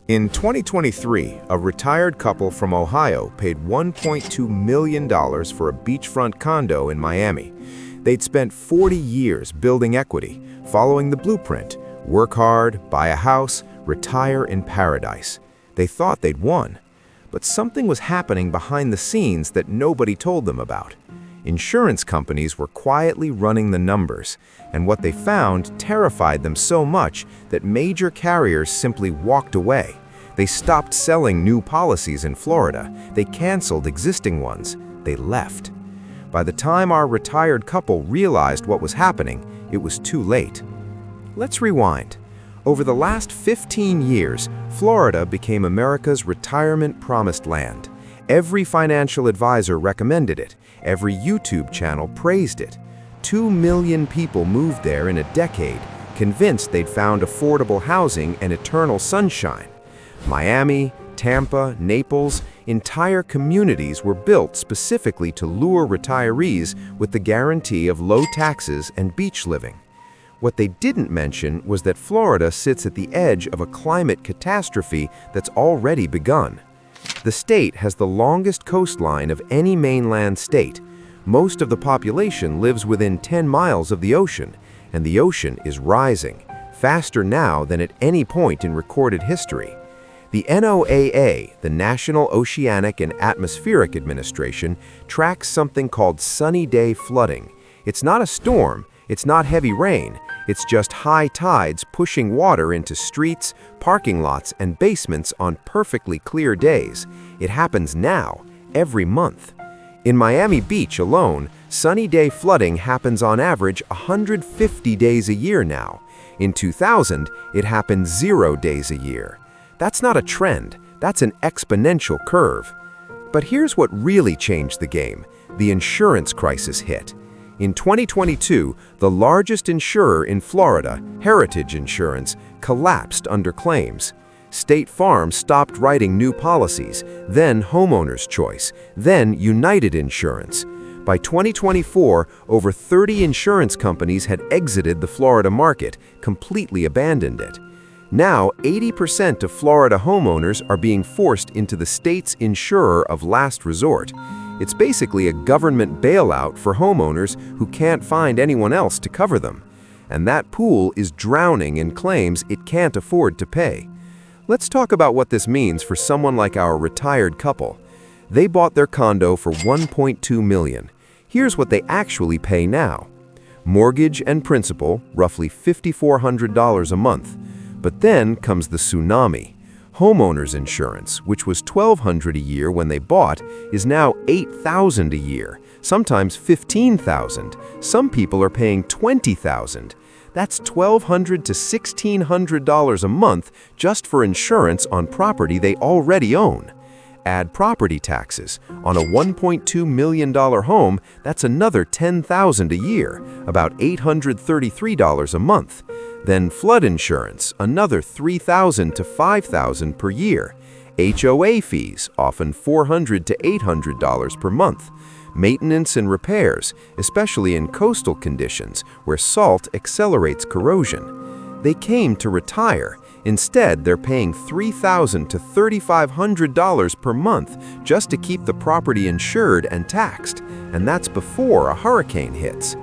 In 2023, a retired couple from Ohio paid $1.2 million for a beachfront condo in Miami. They'd spent 40 years building equity, following the blueprint: work hard, buy a house, retire in paradise. They thought they'd won. But something was happening behind the scenes that nobody told them about. Insurance companies were quietly running the numbers, and what they found terrified them so much that major carriers simply walked away. They stopped selling new policies in Florida. They canceled existing ones. They left. By the time our retired couple realized what was happening, it was too late. Let's rewind. Over the last 15 years, Florida became America's retirement promised land. Every financial advisor recommended it. Every YouTube channel praised it. 2 million people moved there in a decade, convinced they'd found affordable housing and eternal sunshine. Miami, Tampa, Naples, entire communities were built specifically to lure retirees with the guarantee of low taxes and beach living. What they didn't mention was that Florida sits at the edge of a climate catastrophe that's already begun. The state has the longest coastline of any mainland state. Most of the population lives within 10 miles of the ocean, and the ocean is rising, faster now than at any point in recorded history. The NOAA, the National Oceanic and Atmospheric Administration, tracks something called sunny day flooding. It's not a storm, it's not heavy rain, it's just high tides pushing water into streets, parking lots, and basements on perfectly clear days. It happens now, every month. In Miami Beach alone, sunny day flooding happens on average 150 days a year now. In 2000, it happened 0 days a year. That's not a trend, that's an exponential curve. But here's what really changed the game. The insurance crisis hit. In 2022, the largest insurer in Florida, Heritage Insurance, collapsed under claims. State Farm stopped writing new policies, then Homeowners Choice, then United Insurance. By 2024, over 30 insurance companies had exited the Florida market, completely abandoned it. Now, 80% of Florida homeowners are being forced into the state's insurer of last resort. It's basically a government bailout for homeowners who can't find anyone else to cover them. And that pool is drowning in claims it can't afford to pay. Let's talk about what this means for someone like our retired couple. They bought their condo for $1.2 million. Here's what they actually pay now. Mortgage and principal, roughly $5,400 a month. But then comes the tsunami. Homeowners insurance, which was $1,200 a year when they bought, is now $8,000 a year, sometimes $15,000. Some people are paying $20,000. That's $1,200 to $1,600 a month just for insurance on property they already own. Add property taxes. On a $1.2 million home, that's another $10,000 a year, about $833 a month. Then flood insurance, another $3,000 to $5,000 per year. HOA fees, often $400 to $800 per month. Maintenance and repairs, especially in coastal conditions where salt accelerates corrosion. They came to retire. Instead, they're paying $3,000 to $3,500 per month just to keep the property insured and taxed, and that's before a hurricane hits.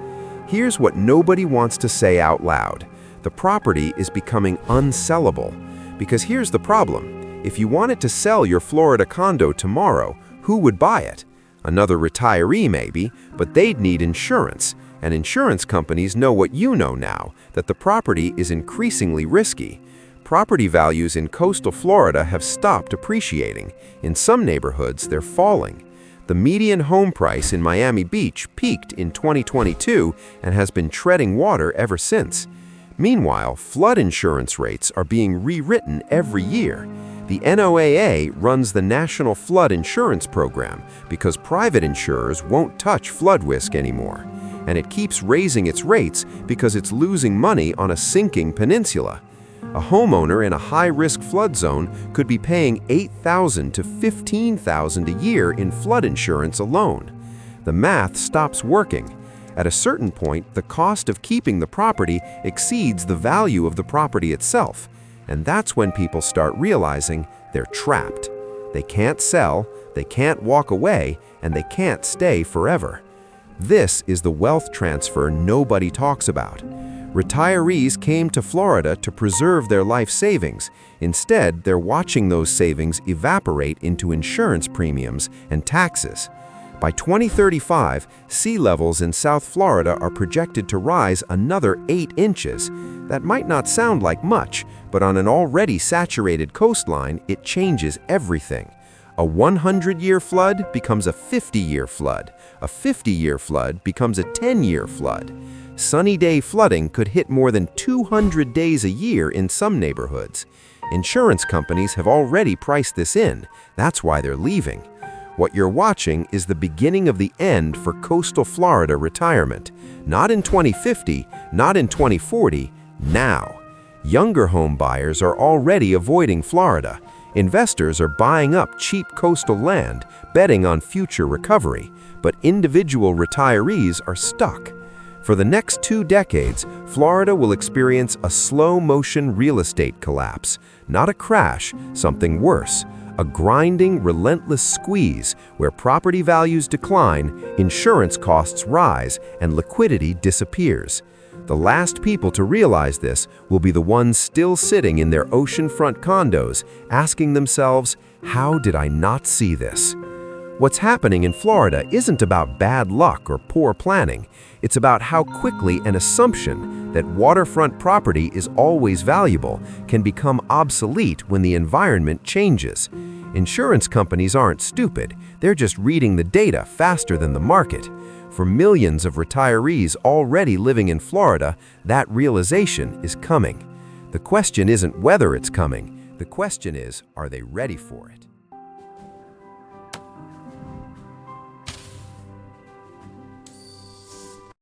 Here's what nobody wants to say out loud. The property is becoming unsellable. Because here's the problem. If you wanted to sell your Florida condo tomorrow, who would buy it? Another retiree maybe, but they'd need insurance. And insurance companies know what you know now, that the property is increasingly risky. Property values in coastal Florida have stopped appreciating. In some neighborhoods, they're falling. The median home price in Miami Beach peaked in 2022 and has been treading water ever since. Meanwhile, flood insurance rates are being rewritten every year. The NOAA runs the National Flood Insurance Program because private insurers won't touch flood risk anymore. And it keeps raising its rates because it's losing money on a sinking peninsula. A homeowner in a high-risk flood zone could be paying $8,000 to $15,000 a year in flood insurance alone. The math stops working. At a certain point, the cost of keeping the property exceeds the value of the property itself. And that's when people start realizing they're trapped. They can't sell, they can't walk away, and they can't stay forever. This is the wealth transfer nobody talks about. Retirees came to Florida to preserve their life savings. Instead, they're watching those savings evaporate into insurance premiums and taxes. By 2035, sea levels in South Florida are projected to rise another 8 inches. That might not sound like much, but on an already saturated coastline, it changes everything. A 100-year flood becomes a 50-year flood. A 50-year flood becomes a 10-year flood. Sunny day flooding could hit more than 200 days a year in some neighborhoods. Insurance companies have already priced this in. That's why they're leaving. What you're watching is the beginning of the end for coastal Florida retirement. Not in 2050, not in 2040, now. Younger home buyers are already avoiding Florida. Investors are buying up cheap coastal land, betting on future recovery, but individual retirees are stuck. For the next 2 decades, Florida will experience a slow-motion real estate collapse. Not a crash, something worse. A grinding, relentless squeeze where property values decline, insurance costs rise, and liquidity disappears. The last people to realize this will be the ones still sitting in their oceanfront condos, asking themselves, "How did I not see this?" What's happening in Florida isn't about bad luck or poor planning. It's about how quickly an assumption that waterfront property is always valuable can become obsolete when the environment changes. Insurance companies aren't stupid. They're just reading the data faster than the market. For millions of retirees already living in Florida, that realization is coming. The question isn't whether it's coming. The question is, are they ready for it?